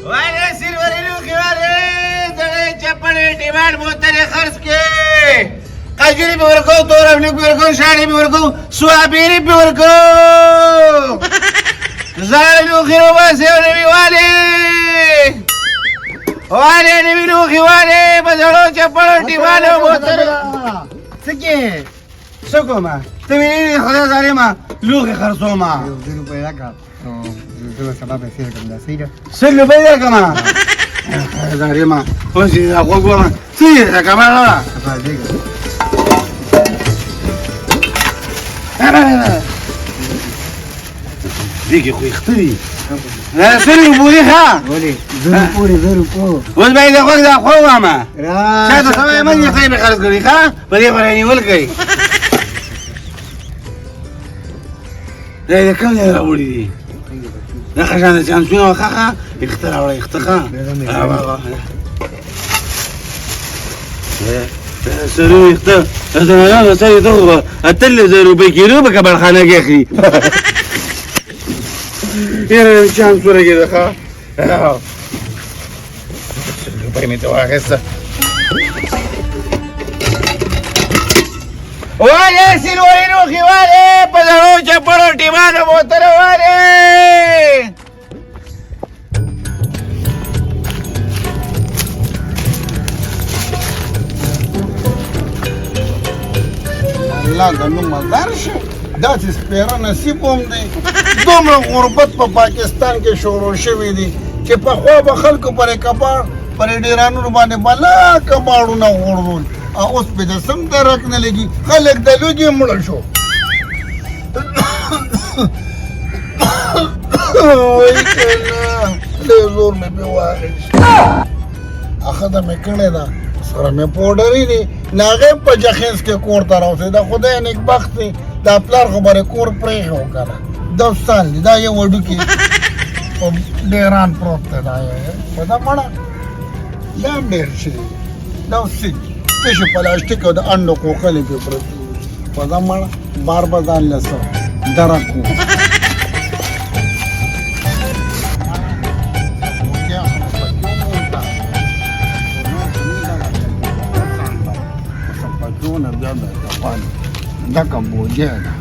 वाले सिल्वरी लुकी वाले दड़े चप्पल डिमांड बोतले खर्च के कजरी भी वर्को तोरफनी भी वर्को शाड़ी भी वर्को सुआबीरी भी वर्को ज़ाले लुकी रोबा से वाले नबी लुकी वाले बजड़ो चप्पल डिमांड बोतले सके सको मा तुम्हें खुदा जाने मा लुकी खर्चो मा ₹2 का तो सबब ऐसे करना सही है ₹100 का मा जाने मा होशी आपको मा सही है का मा देगा ديكي خوي اختي لا سلو بوريها ولي زرو وز بعيد اخوك ده اخوه ماما را شايف طبعا من يخيب خالص قريخا بدي فراني ولكي لا اذا كم يا ولدي لا خشان كان شنو خخا يخترع ولا يختخا سلو يختار هذا سلو تغرى التل زرو بيكيرو بكبر خانق يا اخي يا شان صورة كده خا بريمي تواخسة وale silveri ruji vale pasarocha por ultimano botero vale الله د نو مزار شي دا چې سپیره نصیب هم دی دومره غربت په پاکستان کې شروع شوی دی چې پخوا به خلکو پرې کباړ پرې ډیرانو باندې بلا کباړونه غوړول او اوس په د سم درک نه لګي خلک د لوګي مړ شو وای کنه له زور مې په واغښت اخدا مې کړه دا سره مې پوډرې دي ناغه په جخینس کې کور ته راوځي دا خدای نیک بخت دی دا پلار خبره کور پرې هو کنه 10 سال دا یو وډو کې په ډیران پروت دی دا په دا مړه دا ډیر شي دا سې چې پلاستیک او د انډو کوخلې په پروت په دا مړه بار بازار لسو درکو da Cambodia da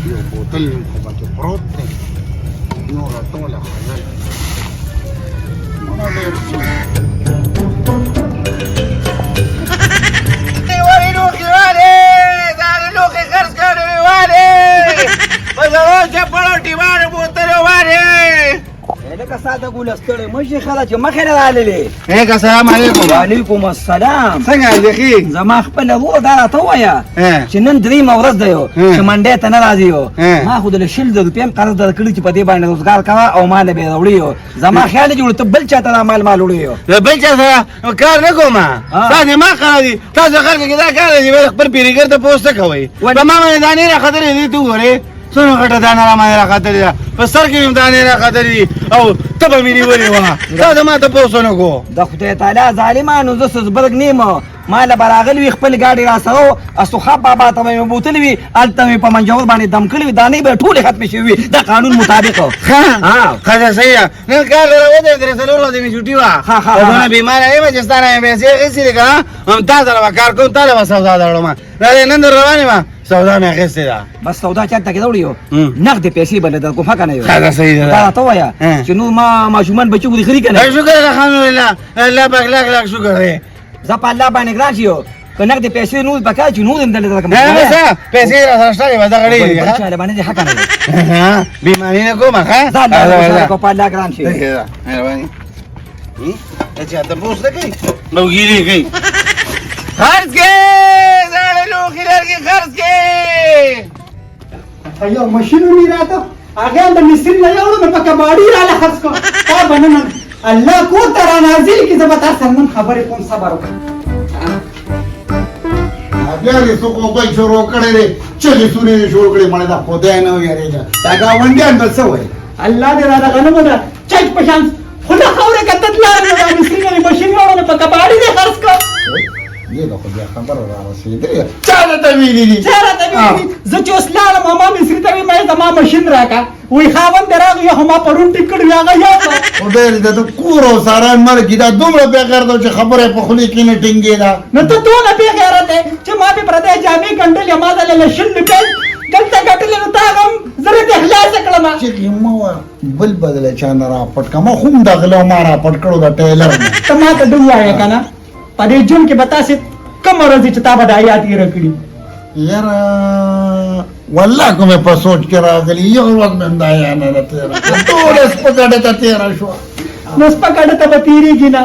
yo botel ko ba ke prote no rato la khazal mona le ويلوخي والي دار لوخي خرج كانوا والي بزروجه por ultimano botero والي لکه ساده ګولستړی مشي خلا چې مخې نه راللې السلام علیکم وعلیکم السلام څنګه دې خي زما خپل وو دا راته وایا چې نن درې مورز دی چې منډه ته نه راځي ما خو د شل د روپیم قرض درکړی چې په دې باندې روزګار کوا او مال به وړي زما خیال جوړ ته بل چاته مال وړي بل چاته کار نه کوم ساده ما قراضي تاسو خلک کدا کار دي خپل پیریګر ته پوسټ کوي په ما باندې دانې را خطر دي تو غره سونو غټه دانه را باندې را خطر دي په سر کې هم دانې را خطر دي او تبه مې نیولې وه دا د ما ته پوسونه کو د خدای تعالی ظالمانو زه زبرګ نیمه مال براغل وی خپل گاډي را سره اسخه بابا ته مې بوتل وی الته په منجور باندې دم کړی دانې به ټوله ختم شي وی د قانون مطابق ها خدا صحیح نه کار راوځي درې سلوله دې می چټي وا دا بیمار ایم چې ستاره مې سي غسیل کا هم تاسو را کار کوم تاسو وسودا درلو ما نن روانه ما سودا مې غسې ده بس سودا چاته کې وړیو نقد پیسې بل د کوفه کنه یو خدا صحیح ده دا ته وایا چې نو ما شومان بچو دې خري کنه شکر الحمدلله الله پاک لاک شکر دی زپ الله باندې ګراشيو کنه دې پیسې نو بکا چې نو دې دلته کوم نه بس پیسې را سره ودا غړي چې باندې حق نه ها بیماری نه کومه ها دا کو په الله ګراشي مهرباني اچھا ته پوښتنه کوي نو ګيري کوي خرج کې زړه لوخي لرګي خرج کې ايوه ماشينو ني راته هغه د مصر نه یو نو پکې باډي را لخص کو تا بنن الله کو تر نازل کی زبتا سنن خبرې کوم صبر وکړه بیا دې څوک وبای شروع کړي دي چې دې سوري شروع کړي مړه دا خدای نه یریږي دا گاونډیان بل څه وایي الله دې را غنمو دا چټ پشان خدا خوره کتت لار نو د مصر نه ماشين یو نو پکې باډي دې خرڅ کو دې دا خو بیا خبر را رسیدي چا ته ویلي دي چا راته ویلي زه چې اوس لاړم ما مصري ته وی مې زما ماشین راکا وی خاوند راغی هما پرون ټیکټ راغی یا خدای دې د کور او ساران مرګ دا دومره بے غیرته چې خبره په خولي کې نه ټینګې ده نو ته دونه بې غیرته چې ما به پردې جامې ګنډلې ما دلته لشل نکړ دلته ګټلې نو تا هم زره ته خلاص کړم چې ما بل بدل چا نه را پټ کما خوم دغله ما را پټ کړو د ټیلر نه ته ما ته دوه وایې کنه په دې جون کې بتا سي کوم ورځ چې تا به د آیات یې رکړي یار والله کومه په سوچ کې راغلی یو ورځ مې دا یا نه تیر ټول سپکړه ته تیر شو نو سپکړه ته به تیریږي نه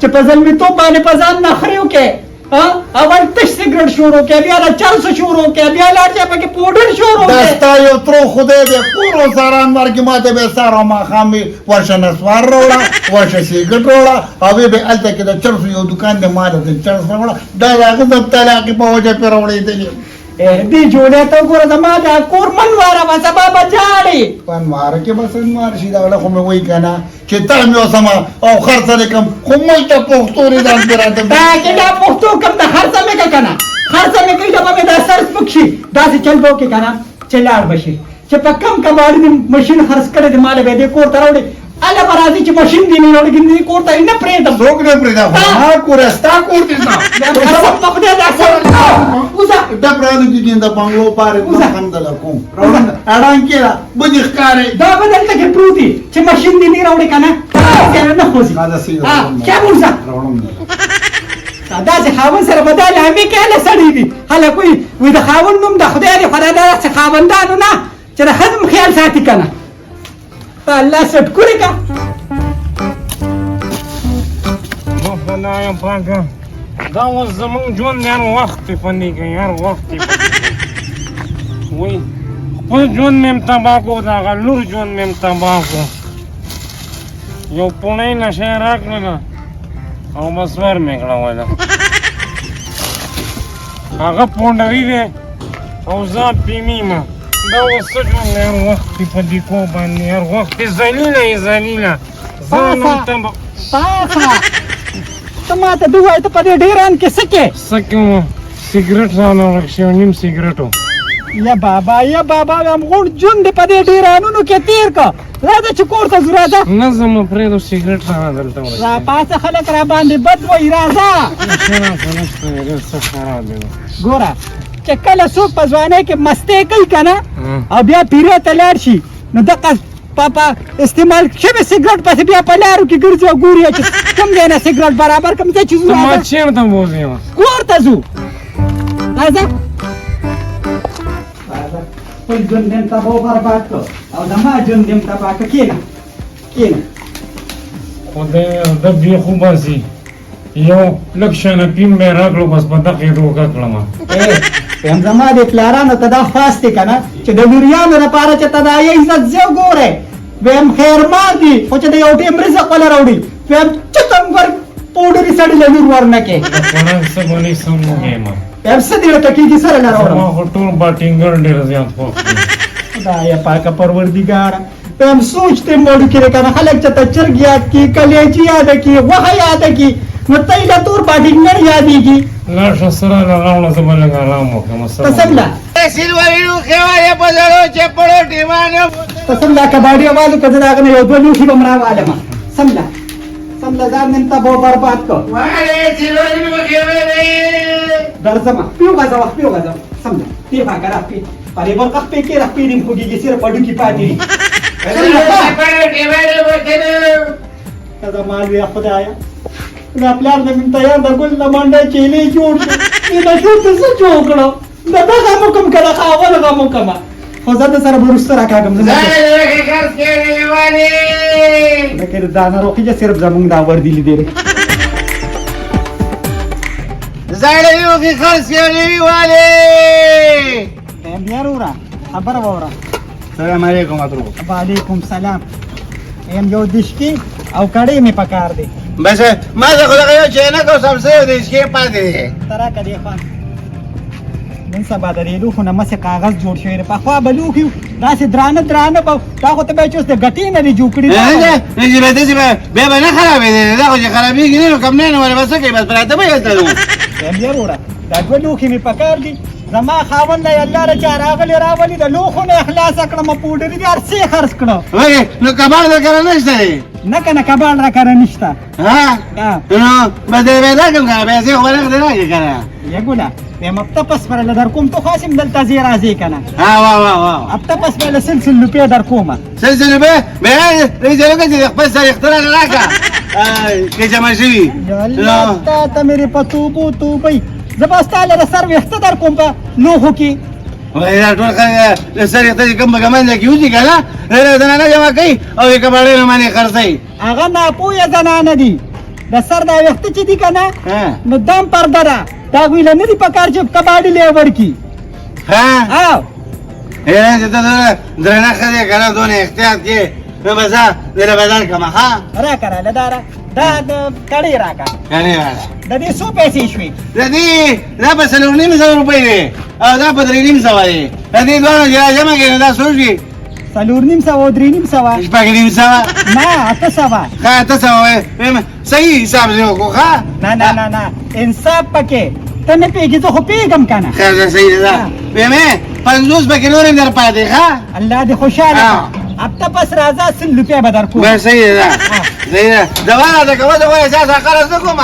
چې په ځل تو باندې په ځان نه خریو کې اول تش سیګریټ شروع کې بیا لا 400 شروع کې بیا لا چې پکې پودر شروع کې دستا یو تر خدای دې کورو ساران ورګي ماته به سارو ما خامي ورشه نسوار وروړه ورشه سیګریټ وروړه او به الته کې د 400 یو دکان دې ماته 400 وروړه دا هغه د طلاق په وجه پر وړې دي دې جوړه ته ګوره زما دا کور منواره ما سبا بجاړي پنوار کې بس مار شي دا خو مې وای کنه چې ته مې وسما او خرڅ لیکم خو مې ته پښتوري ځان پیراته دا کې دا پښتو کم د خرڅ مې کنه خرڅ مې کوي دا مې دا سر پکشي دا څه چل بو کې کنه چلار بشي چې په کم کباړي ماشين خرڅ کړي د مال به دې کور تراوړي اله برازي چې ماشين دی نه وړي دې کور ته نه پرېدم څوک نه پرېدا ما کورستا کور دې نه په خدای دا اوسه دا پرانو کې د بنگلو پاره الحمد لله کوم اړان کې بده ښکارې دا بدل ته کې پروتي چې ماشين دی نه وړي کنه نه خوځي دا سي کیا بولځه دا چې خاون سره بدل همي کله سړی دي هله کوئی وې د خاون نوم د خدای دی خدای دا چې خاوندانو نه چې د خدم خیال ساتي کنه الله سټکوري کا مخلایا پاکه دا اوس زمونږ ژوند یار وخت یې پنې کوي یار وخت یې وایي خپل ژوند مې هم تباه کړو د هغه لور ژوند مې هم تباه کړو یو پوڼۍ نشه یې راکړله او بس ور مې کړوله هغه پونډري دی او زه پیمیم دا اوس څه ژوند دی یار وخت یې په دې کو باندې یار وخت یې ذلیله یې ذلیله ځان هم تباه پاسه ته ما ته دوه ته په دې ډیران کې سکه سکه سیګریټ رانه ورکشي نیم سیګریټو یا بابا هم غوړ جون دې په دې ډیرانونو کې تیر کا راځه چې کور ته زړه ده نه زم پرې د سیګریټ رانه دلته ورکشي را پاسه خلک را باندې بد وای راځه شنه څه خراب دی ګوره چې کله څوک په ځوانۍ کې مستې کوي کنه او بیا پیره ته لاړ شي نو دغه پاپا استعمال شوی سیګریټ پسې بیا په لارو کې ګرځي او ګوري چې کوم ځای نه سیګریټ برابر کوم ځای چې ته ما چېرته بوځې کور ته ځو راځه خپل ژوند دې تباه برباد کړ او زما ژوند دې تباه کړ کښېنه خدای د بې خوباسي یو لږ شانه پیم مې راکړو بس په دغې روکه کړم هم زما د پلارانو ته دا خاص دی که نه چې د لوریانو لپاره چې ته د آیه عزت زه ګورې ویم خیر مار دي خو چې د یو ټیم رزق وله راوړي ویم چتم ور پوډري سړي له لور ورنه کې د خوړن څه بنې سم وګیم ویم څه دې ورته کېږي سره نه راوړم ما خو ټول باټینګر ډېر زیات خوښ دي خدایه پاکه پروردګاره ویم سوچ دې موړ کړې که نه خلک چې ته چرګ یاد کړي کلیجي یاده کړي غوښه یاده کړي نو ته یې له تور باټینګر یادېږي لاړ شه سره راوړه زه به لږ آرام وکړم تسمله تسمله کباډي والو که زه د هغه نه یو دوه لوښي به م راوالمه سمله ځان نن تباه برباد کړ درځمه پیو غځوه سمله دې خواږه راپې پرې بل خپې کې راپې دې خوږېږي صرف هډوکي پاتې دي ته زما لویه خدایه دا پلار د من تیار د ګل د منډه چیلې جوړ کړ دا شو ته څه جوړ کړو دا دغه مکم کړه خاور غمو کما خو زه د سره برسته راکاږم زه لکه دا نه روخي چې صرف زمونږ دا ور دی لیدل زړې یو کې خرڅ کړي والے هم بیا وره خبر وره السلام علیکم اترو وعلیکم سلام هم یو دشکی او کړي می پکار دی بس ما زه خدای یو چې نه کوم سمسه دې شي پاتې ترا کدی خان نن سبا د ریلو خو نه مسه کاغذ جوړ شوی په خوا بلو کې دا سي درانه به دا خو ته به چوس د غټي نه دی جوړ کړی نه به دې به نه خرابې دي دا خو چې خرابېږي نو کم نه ولا بس کې بس پراته به یې ته هم بیا وره دا ټول لوخي می پکار دي زما خاوند دی الله له چا راغلی د لوښونه یې خلاص کړم پوډري دي هر څه یې خرڅ کړو وای نو کباړ در کره نشته دی نه که نه کباړ را کره نشته ها نو بده پیدا کوم کنه پیسې خو ورغ دی راکې کنه یه ګوله ویم هفته پس پرله در کوم تو خاصم دلته ځې راځې که نه ها واه هفته پس پرله سل روپۍ در کومه سلسله به بیا رئیس لوګه چې خپل سره اختراع راکا کې جمع شوي الله تا مې په توبې زه به ستا لره سر ویښته در کوم په لوښو کې وای دا ټول خلک سر اختراع کوم به ګمنځ کې وځي کنه زنانه جمع کوي او یې کباړې باندې خرڅوي هغه ناپوهه زنانه دي د سر دا ویښته چې دي که نه نو دم پرده ده دا هغوی له نه دي په کار چې کباړي لی ورکړي ها چې ته درنه ښځې که نه دونه احتیاط کې نو به زه دله بدل کړم ها راکه راله دا د کړۍ راکه کړې راله د دې څو پیسې شوې د دې دا په 4.5 روپۍ دی او دا په 3.5 دی د دې دواړو چې را جمع کړې نو دا څو شي 4.5 او 3.5 شپږ نه 800 ښه 800 صحیح حساب دې وکړو ښه نه انصاف پکې ته نه پوهېږې زه خو پوهېږم که نه خیر ده صحیح ده ویم 50 پکې نور هم در پاتې ښه الله دې خوشحاله کړه هفته پس راځه 100 روپۍ به در کوم بس صحیح ده صحیح ده دوا ده کوه زه وایه چا سره قرض نه کوم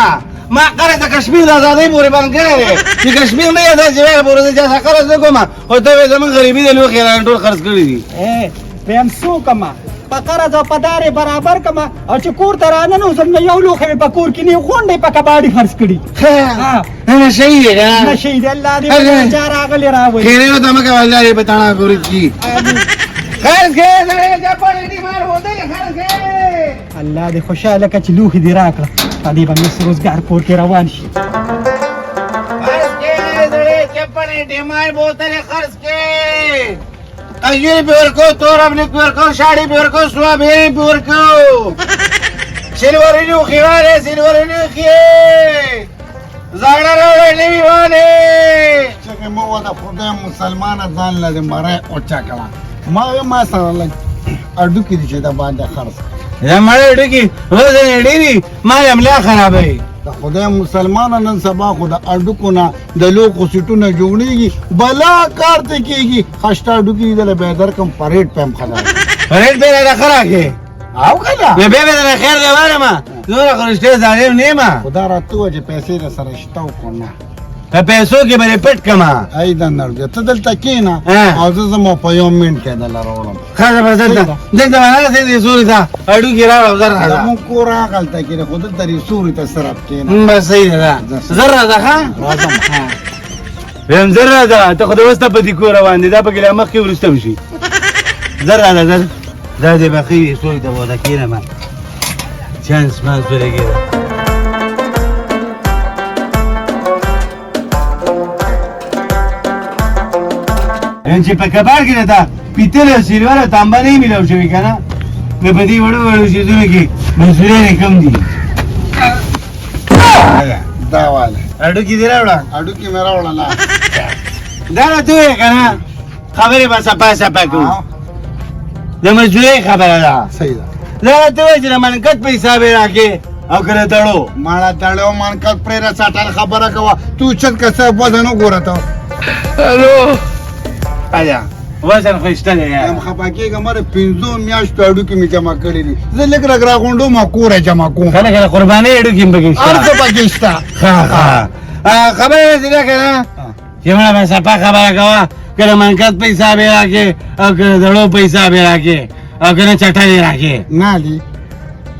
ما قرض د کشمیر د ازادۍ پورې بند کړی دی چې کشمیر نه یې داسې ویل پورې زه چا سره قرض نه کوم خو ته وایې زمونږ غریبي د لوښي رانه ټول خرڅ کړي دي ویم څو کمه په قرض او په دارې برابر کمه او چې کور ته راننوځم نو یو لوښی مې په کور کې نه غونډې په کباړي خرڅ کړي نه شهید دی که نه نشه دی الله دې په چا راغلی راولي خیرې ته مه کوه الله دې په تاڼه کورې کړي خرڅ کړې سړی چپړې ډیمار هوتی خرڅ کړې الله دې خوشحاله کړه چې لوښي دې راکړه په دې به مې روزګار کور کې روان شي خرڅ کړې سړی چپړې ډیمار بوتلې خرڅ کړې تجویل پہ ورکو توربنک پہ ورکو شاڑی پہ ورکو سوابین پہ ورکو سلوری نوخی وانے سلوری نوخی زاڑا روڑا نوی وانے چې مو د خدای مسلمانه ځان لري مړی اوچا کړه ما سره لږ اډوکي دي چې دا باندې خرڅ دا مړی ډکي وزن ډېري ما یې املا خرابوي د خدای مسلمانه نن سبا خو د اډوکو نه د لوښو سیټونه جوړېږي بلا کار ته کېږي خشته اډوکي دله به یې درکړم پریډ پې هم ښه ده پریډ پې راته ښه راکړې او که نه بیا به درنه خیر دی وارم دومره خو رښتیا ظالم نه یم خدا راته ووایه چې پیسې در سره شته او که نه په پیسو کې به دې پټ کړم ای دنده ته دلته کښېنه او زه زما په یو منټ کې دله راوړم ښه ده بس دلته به ناستې دې سوري ته اډوکي راوړه زر راځه زموږ کور هغلته کې دی خو دلته ریسوري ته صرف کښېنه بس صحیح ده زر راځه ښه راځم ویم زر راځه ته خو د اوس ته په دې کور روان دي دا پکې لا مخکې وروسته وشي زر راځه زر دا دې بخي سوري ته وده کښېنم چانس مانس ولګېده چې په کباړ کې ده پیتل او سیلور او تانبه نه میلاو شوي که نه نو په دې وړو وړو څیزونو کې مسؤلیت کم دي دا واله اډوکي دې راوړه اډوکي مې راوړله دا راته ووایه که نه خبرې به سپا سپا کوو د مزدورۍ خبره ده صحیح ده دا راته ووایه چې د منکت په حساب یې راکې او که د تړو ماړه تړو منکت پرې را ساټل خبره کوه تو چت که څه وزن وګوره ته الو ایا وزن خو شته دی هم خفه کېږه مره 5 میاشتو اډوکي مې جمع کړي دي زه لږ رګ راغونډو ما کوره جمع کوم کله کله قربانۍ اډوکي هم پکې شته هر څه پکې شته خبره داسې ده که نه چې مړه به صفا خبره کوه که د منکت په حساب یې راکې او که د دړو په حساب یې راکې او که نه چټل یې راکې نالي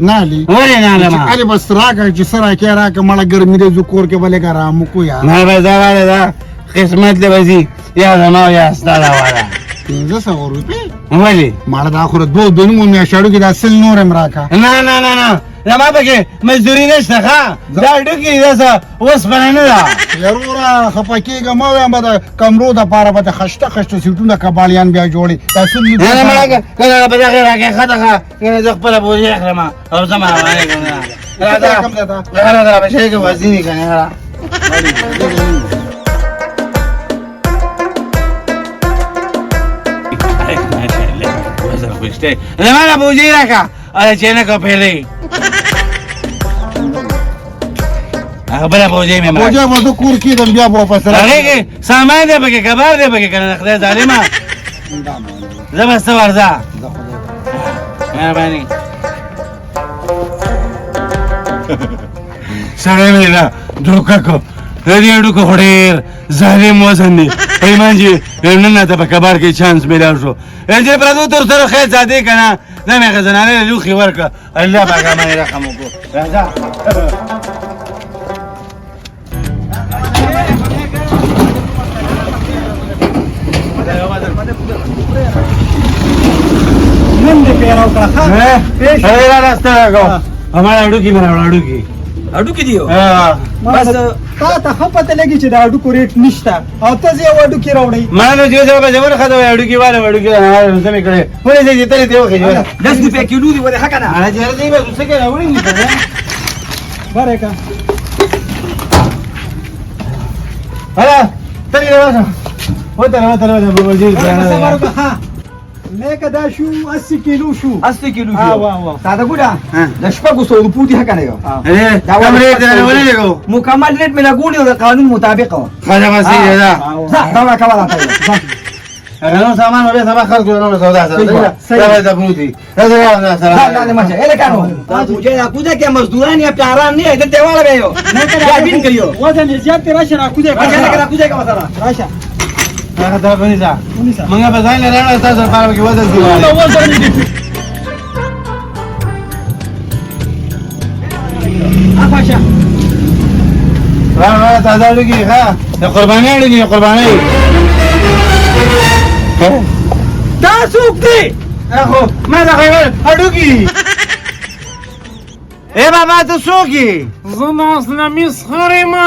نالي ولې نه علمه علي بس راکړه چې څه راکې راکړه مړه ګرمي دی زه کور کې به لږ ارام وکړو یار نه به دا واله ده قسمت دې به ځي یا زما او یا ستا دا واله 1500 روپۍ ولې ماړه دا خو د 2 نیمو میاشتو کې دا سل نور هم راکړه نه زما پکې مزدوري نشته ښه دا ډوکي داسې اوسپنه نه ده ضروره خفه کېږه مه وایم به د کمرو دپاره به د خشته سیټونه کباړیان بیا جوړي دا سل نه مړه کله به دغې راکې ښه ده ښه کنه زه خپله بوجۍ اخلم او زما روانې کوم راځه به شی کې وزینې که نه زما بوجۍ راکړه او د چینه که پیلې خبره پوجي مې ما پوجا به زه کور کېدم بیا به واپس هغه راځم. کې سامان دی پکې کبار دی پکې کنه خدای ظالما زبسته ورځه مهرباني سره مې نه دوکا کو د دې اډو کو ډېر ظالم وزن دی پیمان جی نن ته په کبار کې چانس ملاو شو دې پردو تر سره خیر زاده کنه نه مې غزنانه لوخي ورکه الله پاک باندې رقم وکړه راځه نن دې پیراو کړه ها پیش را راستہ لگاؤ ہمارا اڈو کی میرا اڈو کی اډو کې دیو بس تا ته خو پته لګي چې دا اډو کو ریټ نشته او ته یو اډو کې راوړی ما نو جو جواب جواب خدای اډو کی والا اډو کی ہمارا سمے کڑے پورے سے جتنے دیو کہ جو 10 روپے کیلو دی وره حق نه انا جره دی بس اسے کہ راوڑی نہیں پڑا بره کا ہلا تری رہا وہ ترا بوجی سفر کا ها لیکه دا شو 80 کیلو شو 80 کیلو ها شو واه واه تا دا ګوډه ها. د شپږو سو روپو دی حق نه یو ارے کمرے دے ولا لگو مکمل ریټ مې لګونی او د قانون مطابق و خدا بس یہ دا دا ما کولا تا انا سامان ما سبا خلق نو سودا سره دا بروتی دا لا سره نه مچه اله کانو دا پوجا یا کوده کې مزدوران یا پیاران نه د دیواله به یو یا بین کړیو وزن یې زیات راشه را کوزه راشه کرا کوده کا مثلا راشه هغه دا بني ځه ونیسه منګه په ځای نه راځه تاسو په کې وځل دی وزن دې افاشا را تازه لګي ها د قرباني لګي قرباني دا څوک دی اخو ما دا خیال اډو کی اے بابا تو سو کی زنا اصلا مسخره ما